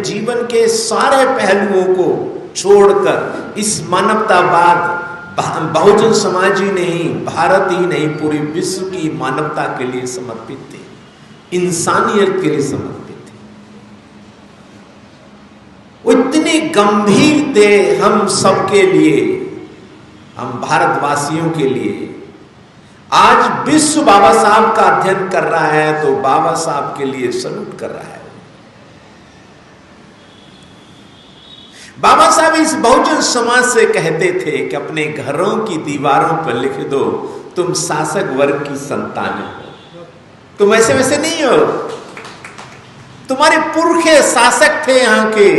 जीवन के सारे पहलुओं को छोड़कर इस मानवतावाद, बहुजन समाज ही नहीं, भारत ही नहीं, पूरी विश्व की मानवता के लिए समर्पित थे, इंसानियत के लिए समर्पित थे। वो इतने गंभीर थे हम सबके लिए, हम भारतवासियों के लिए। आज विश्व बाबा साहब का अध्ययन कर रहा है तो बाबा साहब के लिए सल्यूट कर रहा है। बाबा साहब इस बहुजन समाज से कहते थे कि अपने घरों की दीवारों पर लिख दो, तुम शासक वर्ग की संतान हो, तुम ऐसे वैसे नहीं हो, तुम्हारे पुरखे शासक थे, यहाँ के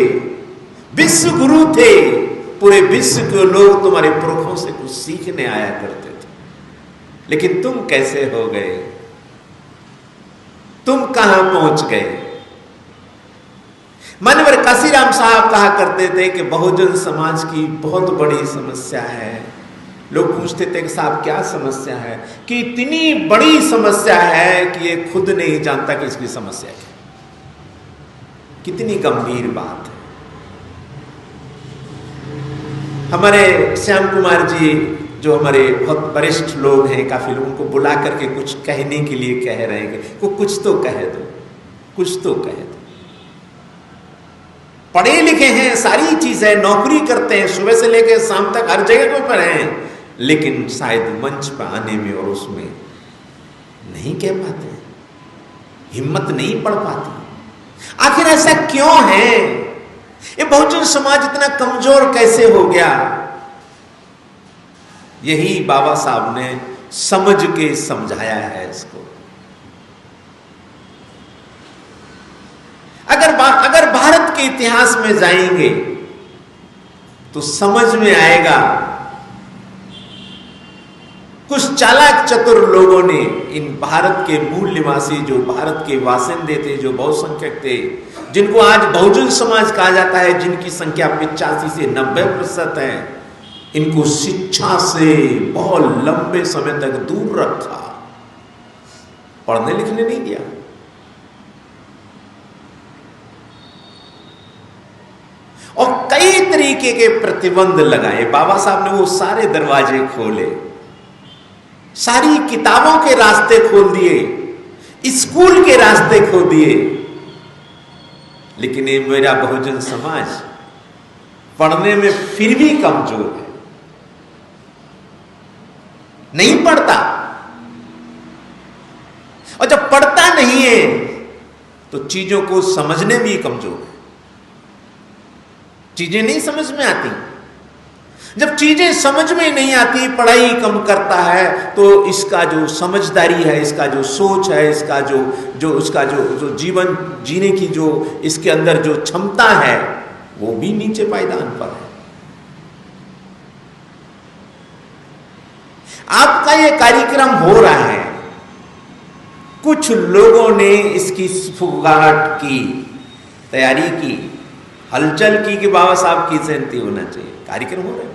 विश्व गुरु थे, पूरे विश्व के लोग तुम्हारे पुरखों से कुछ सीखने आया करते थे, लेकिन तुम कैसे हो गए, तुम कहां पहुंच गए। मानवर काशीराम साहब कहा करते थे कि बहुजन समाज की बहुत बड़ी समस्या है। लोग पूछते थे कि साहब क्या समस्या है, कि इतनी बड़ी समस्या है कि ये खुद नहीं जानता कि इसकी समस्या क्या है। कितनी गंभीर बात है। हमारे श्याम कुमार जी जो हमारे बहुत वरिष्ठ लोग हैं, काफी लोगों को बुला करके कुछ कहने के लिए कह रहे हैं कि कुछ तो कह दो, कुछ तो कह दो। पढ़े लिखे हैं, सारी चीजें, नौकरी करते हैं, सुबह से लेकर शाम तक हर जगह पर हैं, लेकिन शायद मंच पर आने में और उसमें नहीं कह पाते, हिम्मत नहीं पड़ पाती। आखिर ऐसा क्यों है? ये बहुजन समाज इतना कमजोर कैसे हो गया? यही बाबा साहब ने समझ के समझाया है इसको। अगर भारत के इतिहास में जाएंगे तो समझ में आएगा, कुछ चालाक चतुर लोगों ने इन भारत के मूल निवासी, जो भारत के वासिंदे थे, जो बहुसंख्यक थे, जिनको आज बहुजन समाज कहा जाता है, जिनकी संख्या 85 से 90% है, इनको शिक्षा से बहुत लंबे समय तक दूर रखा, पढ़ने लिखने नहीं दिया। और कई तरीके के प्रतिबंध लगाए। बाबा साहब ने वो सारे दरवाजे खोले, सारी किताबों के रास्ते खोल दिए, स्कूल के रास्ते खोल दिए, लेकिन ये मेरा बहुजन समाज पढ़ने में फिर भी कमजोर है, नहीं पढ़ता। और जब पढ़ता नहीं है तो चीजों को समझने में कमजोर है, चीजें नहीं समझ में आती। जब चीजें समझ में नहीं आती, पढ़ाई कम करता है, तो इसका जो समझदारी है, इसका जो सोच है, इसका उसका जो जीवन जीने की जो इसके अंदर जो क्षमता है, वो भी नीचे पायदान पर है। आपका ये कार्यक्रम हो रहा है, कुछ लोगों ने इसकी फुगाहट की, तैयारी की, हलचल की कि बाबा साहब की जयंती होना चाहिए, कार्यक्रम हो रहा है।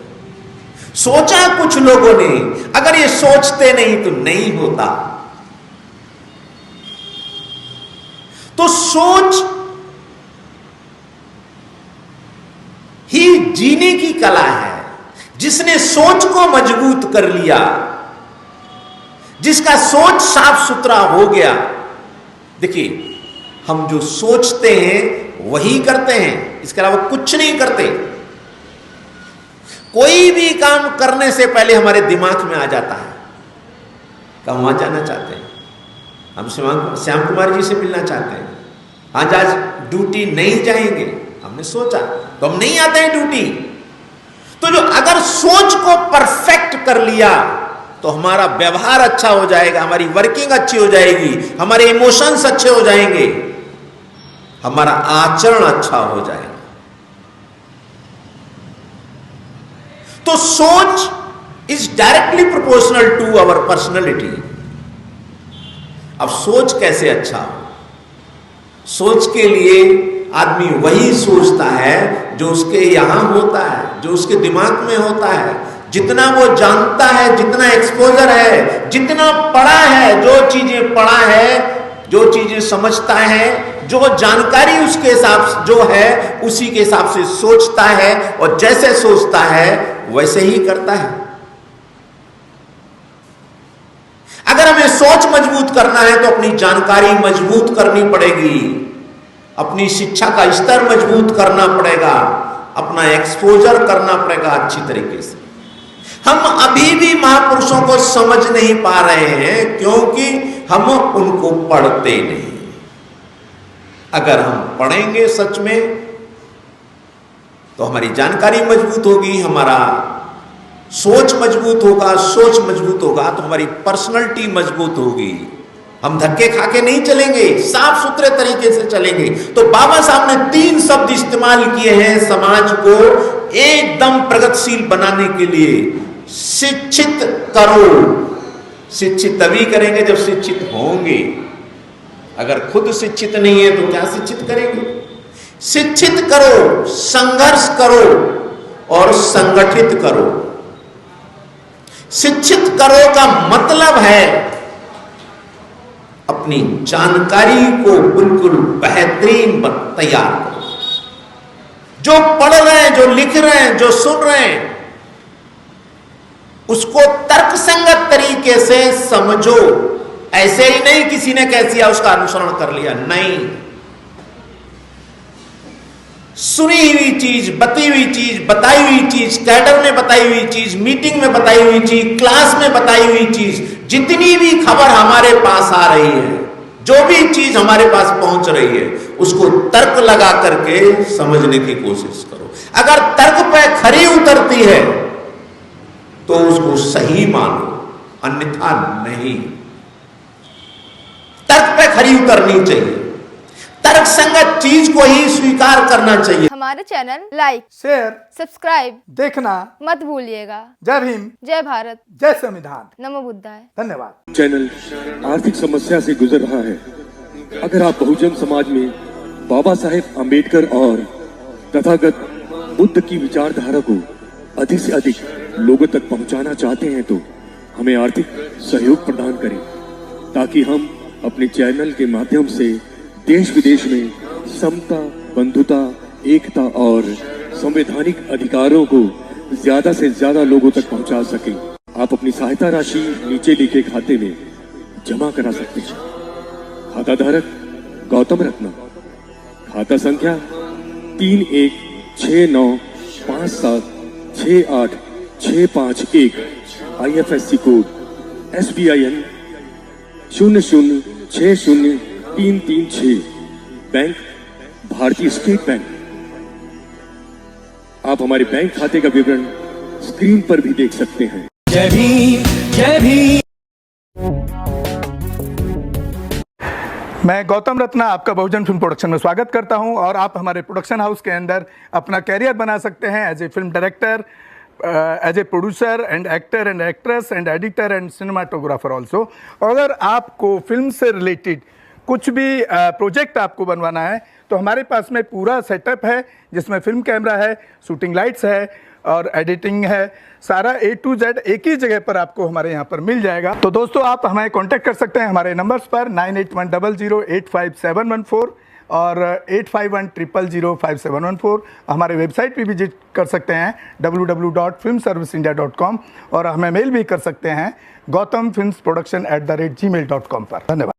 सोचा कुछ लोगों ने, अगर ये सोचते नहीं तो नहीं होता। तो सोच ही जीने की कला है। जिसने सोच को मजबूत कर लिया, जिसका सोच साफ सुथरा हो गया, देखिए हम जो सोचते हैं वही करते हैं, इसके अलावा कुछ नहीं करते। कोई भी काम करने से पहले हमारे दिमाग में आ जाता है कि हम वहां जाना चाहते हैं, हम श्याम कुमार जी से मिलना चाहते हैं, आज ड्यूटी नहीं जाएंगे, हमने सोचा तो हम नहीं आते हैं ड्यूटी। तो जो अगर सोच को परफेक्ट कर लिया तो हमारा व्यवहार अच्छा हो जाएगा, हमारी वर्किंग अच्छी हो जाएगी, हमारे इमोशंस अच्छे हो जाएंगे, हमारा आचरण अच्छा हो जाएगा। तो सोच is directly proportional to our personality. अब सोच कैसे अच्छा हो? सोच के लिए आदमी वही सोचता है जो उसके यहां होता है, जो उसके दिमाग में होता है, जितना वो जानता है, जितना एक्सपोजर है, जितना पढ़ा है, जो चीजें पढ़ा है जो चीजें समझता है, जो जानकारी उसके हिसाब जो है उसी के हिसाब से सोचता है, और जैसे सोचता है वैसे ही करता है। अगर हमें सोच मजबूत करना है तो अपनी जानकारी मजबूत करनी पड़ेगी, अपनी शिक्षा का स्तर मजबूत करना पड़ेगा, अपना एक्सपोजर करना पड़ेगा अच्छी तरीके से। हम अभी भी महापुरुषों को समझ नहीं पा रहे हैं क्योंकि हम उनको पढ़ते नहीं। अगर हम पढ़ेंगे सच में तो हमारी जानकारी मजबूत होगी, हमारा सोच मजबूत होगा, सोच मजबूत होगा तो हमारी पर्सनैलिटी मजबूत होगी। हम धक्के खा के नहीं चलेंगे, साफ सुथरे तरीके से चलेंगे। तो बाबा साहब ने 3 शब्द इस्तेमाल किए हैं समाज को एकदम प्रगतिशील बनाने के लिए। शिक्षित करो। शिक्षित तभी करेंगे जब शिक्षित होंगे। अगर खुद शिक्षित नहीं है तो क्या शिक्षित करेंगे? शिक्षित करो, संघर्ष करो और संगठित करो। शिक्षित करो का मतलब है अपनी जानकारी को बिल्कुल बेहतरीन तैयार करो। जो पढ़ रहे हैं, जो लिख रहे हैं, जो सुन रहे हैं, उसको तर्कसंगत तरीके से समझो। ऐसे ही नहीं किसी ने कह दिया उसका अनुसरण कर लिया, नहीं। सुनी हुई चीज, बती हुई चीज, बताई हुई चीज, कैडर ने बताई हुई चीज, मीटिंग में बताई हुई चीज, क्लास में बताई हुई चीज, जितनी भी खबर हमारे पास आ रही है, जो भी चीज हमारे पास पहुंच रही है, उसको तर्क लगा करके समझने की कोशिश करो। अगर तर्क पे खरी उतरती है तो उसको सही मानो, अन्यथा नहीं। तर्क पे खरी उतरनी चाहिए, तर्क संगत चीज को ही स्वीकार करना चाहिए। हमारे चैनल लाइक, शेयर, सब्सक्राइब देखना मत भूलिएगा। जय भीम, जय भारत, जय संविधान, नमो बुद्धाय। धन्यवाद। चैनल आर्थिक समस्या से गुजर रहा है। अगर आप बहुजन समाज में बाबा साहेब आम्बेडकर और तथागत बुद्ध की विचारधारा को अधिक से अधिक लोगों तक पहुंचाना चाहते हैं तो हमें आर्थिक सहयोग प्रदान करें, ताकि हम अपने चैनल के माध्यम से देश विदेश में समता, बंधुता, एकता और संवैधानिक अधिकारों को ज्यादा से ज्यादा लोगों तक पहुंचा सकें। आप अपनी सहायता राशि नीचे लिखे खाते में जमा करा सकते हैं। खाता धारक गौतम रत्ना, खाता संख्या 316957686551, IFSC कोड SBIN 0060336, बैंक भारतीय स्टेट बैंक। आप हमारे बैंक खाते का विवरण स्क्रीन पर भी देख सकते हैं। जय भीम, जय भीम। मैं गौतम रत्ना आपका बहुजन फिल्म प्रोडक्शन में स्वागत करता हूं, और आप हमारे प्रोडक्शन हाउस के अंदर अपना कैरियर बना सकते हैं as a film director, as a producer and actor and actress and editor and cinematographer also. अगर आपको फिल्म से रिलेटेड कुछ भी प्रोजेक्ट आपको बनवाना है तो हमारे पास में पूरा सेटअप है, जिसमें फिल्म कैमरा है, शूटिंग लाइट्स है और एडिटिंग है। सारा A to Z एक ही जगह पर आपको हमारे यहाँ पर मिल जाएगा। तो दोस्तों, आप हमें कांटेक्ट कर सकते हैं हमारे नंबर्स पर 9810085714 और 8510005714। हमारे वेबसाइट पे विजिट कर सकते हैं www.filmserviceindia.com, और हमें मेल भी कर सकते हैं gautamfilmsproduction@gmail.com पर। धन्यवाद।